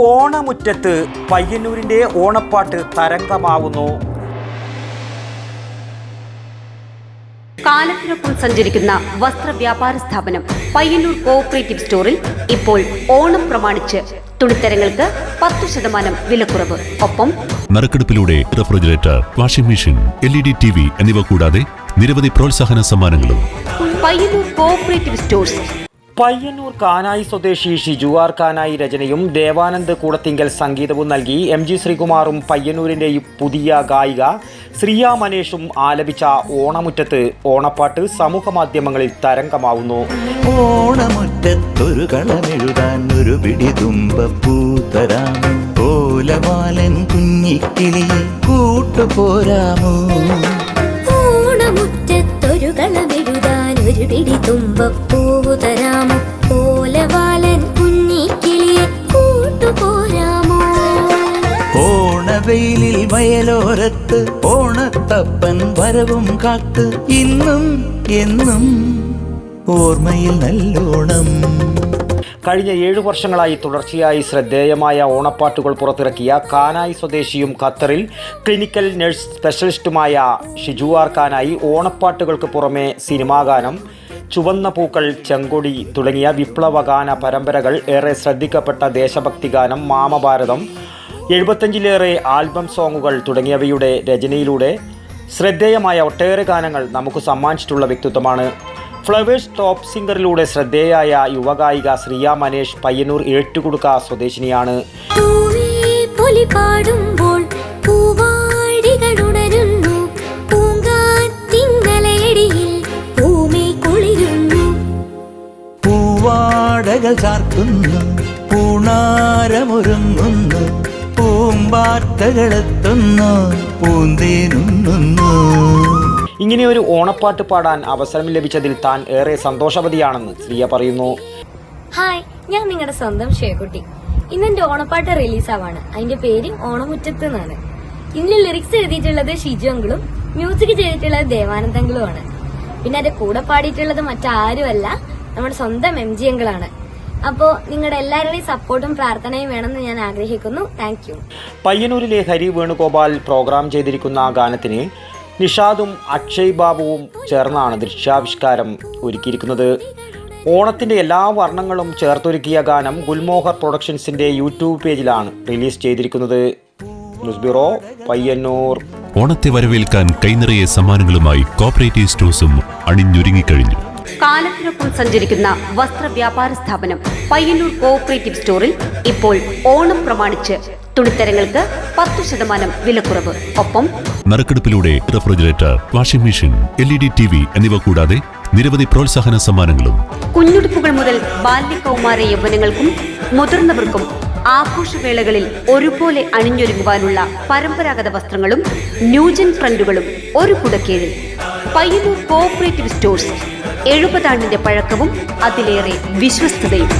ഓണമുറ്റത്ത് പയ്യന്നൂരിന്റെ ഓണപ്പാട്ട് തരംഗമാവുന്നു. കാലത്തിനൊപ്പം സഞ്ചരിക്കുന്ന വസ്ത്രവ്യാപാര സ്ഥാപനം പയ്യന്നൂർ കോഓപ്പറേറ്റീവ് സ്റ്റോറിൽ ഇപ്പോൾ ഓണം പ്രമാണിച്ച് തുണിത്തരങ്ങൾക്ക് 10% വിലക്കുറവ്. ഒപ്പം നറുക്കെടുപ്പിലൂടെ refrigerator, washing machine, LED TV എന്നിവ കൂടാതെ നിരവധി പ്രോത്സാഹന സമ്മാനങ്ങളും. Payyanur cooperative stores. പയ്യന്നൂർ കാനായി സ്വദേശി ഷിജുആർ കാനായി രചനയും ദേവാനന്ദ് കൂടത്തിങ്കൽ സംഗീതവും നൽകി MG ശ്രീകുമാറും പയ്യന്നൂരിന്റെ പുതിയ ഗായിക ശ്രീയ മനേഷും ആലപിച്ച ഓണമുറ്റത്ത് ഓണപ്പാട്ട് സമൂഹ മാധ്യമങ്ങളിൽ തരംഗമാവുന്നു. ഓണമുറ്റത്തൊരു കളമെഴുതാൻ ഒരു പിടി തുമ്പപ്പൂ തരാമോ, ഓലമാലൻ കുഞ്ഞിക്കിളിയെ കൂട്ടുപോരാമോ. ഓണമുറ്റത്തൊരു കളമെഴുതാൻ ഒരു പിടി തുമ്പപ്പൂ തരാമോ, ഓലവാലൻ കുഞ്ഞിക്കിളിയെ കൂട്ടുപോരാമോ. ഓണവെയിലിൽ വയലോരത്ത് ഓണത്തപ്പൻ വരവും കാത്ത് ഇന്നും എന്നും ഓർമ്മയിൽ നല്ലോണം. കഴിഞ്ഞ 7 വർഷങ്ങളായി തുടർച്ചയായി ശ്രദ്ധേയമായ ഓണപ്പാട്ടുകൾ പുറത്തിറക്കിയ കാനായി സ്വദേശിയും ഖത്തറിൽ ക്ലിനിക്കൽ നഴ്സ് സ്പെഷ്യലിസ്റ്റുമായ ഷിജുആർ കാനായി ഓണപ്പാട്ടുകൾക്ക് പുറമെ സിനിമാഗാനം, ചുവന്ന പൂക്കൾ, ചെങ്കൊടി തുടങ്ങിയ വിപ്ലവഗാന പരമ്പരകൾ, ഏറെ ശ്രദ്ധിക്കപ്പെട്ട ദേശഭക്തി ഗാനം, മാമഭാരതം, 75ലേറെ ആൽബം സോങ്ങുകൾ തുടങ്ങിയവയുടെ രചനയിലൂടെ ശ്രദ്ധേയമായ ഒട്ടേറെ ഗാനങ്ങൾ നമുക്ക് സമ്മാനിച്ചിട്ടുള്ള വ്യക്തിത്വമാണ്. ഫ്ലവേഴ്സ് ടോപ്പ് സിംഗറിലൂടെ ശ്രദ്ധേയായ യുവഗായിക ശ്രീയ മനേഷ് പയ്യന്നൂർ ഏറ്റുകുടുക്ക സ്വദേശിനിയാണ്. പൂവാടകൾ ചാർത്തുന്നു, പൂണാരമൊരുങ്ങുന്നു, പൂമ്പാറ്റകളെത്തുന്നു, പൂന്തേനുണ്ണുന്നു. ഇങ്ങനെ ഒരു ഓണപ്പാട്ട് പാടാൻ അവസരം ലഭിച്ചതിൽ താൻ ഏറെ സന്തോഷവതിയാണെന്ന് ശ്രീയ പറയുന്നു. ഹായ്, ഞാൻ നിങ്ങളുടെ സ്വന്തം ഷേക്കുട്ടി. ഇന്നെന്റെ ഓണപ്പാട്ട് റിലീസാവാണ്. അതിന്റെ പേര് ഓണമുറ്റത്ത് എന്നാണ്. ഇതിന്റെ ലിറിക്സ് എഴുതിയിട്ടുള്ളത് ഷിജു അങ്കിളും മ്യൂസിക് ചെയ്തിട്ടുള്ളത് ദേവാനന്ദ് അങ്കിളുമാണ്. പിന്നെ അതിന്റെ കൂടെ പാടിയിട്ടുള്ളത് മറ്റാരുമല്ല, നമ്മുടെ സ്വന്തം MG അങ്കിളാണ്. അപ്പോ നിങ്ങളുടെ എല്ലാവരുടെയും സപ്പോർട്ടും പ്രാർത്ഥനയും വേണമെന്ന് ഞാൻ ആഗ്രഹിക്കുന്നു. Thank you. പയ്യന്നൂരിലെ ഹരി വേണുഗോപാൽ പ്രോഗ്രാം ചെയ്തിരിക്കുന്ന ഗാനത്തിന് നിഷാദും അക്ഷയ് ബാബുവും ചേർന്നാണ് ദൃശ്യാവിഷ്കാരം ഒരുക്കിയിരിക്കുന്നത്. ഓണത്തിന്റെ എല്ലാ വർണ്ണങ്ങളും ചേർത്തൊരുക്കിയ ഗാനം ഗുൽമോഹർ പ്രൊഡക്ഷൻസിന്റെ YouTube പേജിലാണ് റിലീസ് ചെയ്തിരിക്കുന്നത്. News bureau, Payyanur. ഓണത്തെ വരവേൽക്കാൻ കൈനിറയെ സമ്മാനങ്ങളുമായി കോഓപ്പറേറ്റീവ് സ്റ്റോഴ്സും അണിഞ്ഞൊരുങ്ങിക്കഴിഞ്ഞു. കാലത്തിനൊപ്പം സഞ്ചരിക്കുന്ന വസ്ത്രവ്യാപാര സ്ഥാപനം പയ്യന്നൂർ കോഓപ്പറേറ്റീവ് സ്റ്റോറിൽ ഇപ്പോൾ ഓണം പ്രമാണിച്ച് തുണിത്തരങ്ങൾക്ക് 10% വിലക്കുറവ്. ഒപ്പം നറുക്കെടുപ്പിലൂടെ refrigerator, washing machine, LED TV എന്നിവ കൂടാതെ നിരവധി പ്രോത്സാഹന സമ്മാനങ്ങളും. കുഞ്ഞുടുപ്പുകൾ മുതൽ ബാല്യകൗമാര യൗവനങ്ങൾക്കും മുതിർന്നവർക്കും ആഘോഷവേളകളിൽ ഒരുപോലെ അണിഞ്ഞൊരുങ്ങുവാനുള്ള പരമ്പരാഗത വസ്ത്രങ്ങളും ന്യൂജൻ ട്രെൻഡുകളും ഒരു കുടക്കീഴിൽ. Payyanur cooperative stores. 70 ആണ്ടിന്റെ പഴക്കവും അതിലേറെ വിശ്വസ്തതയും.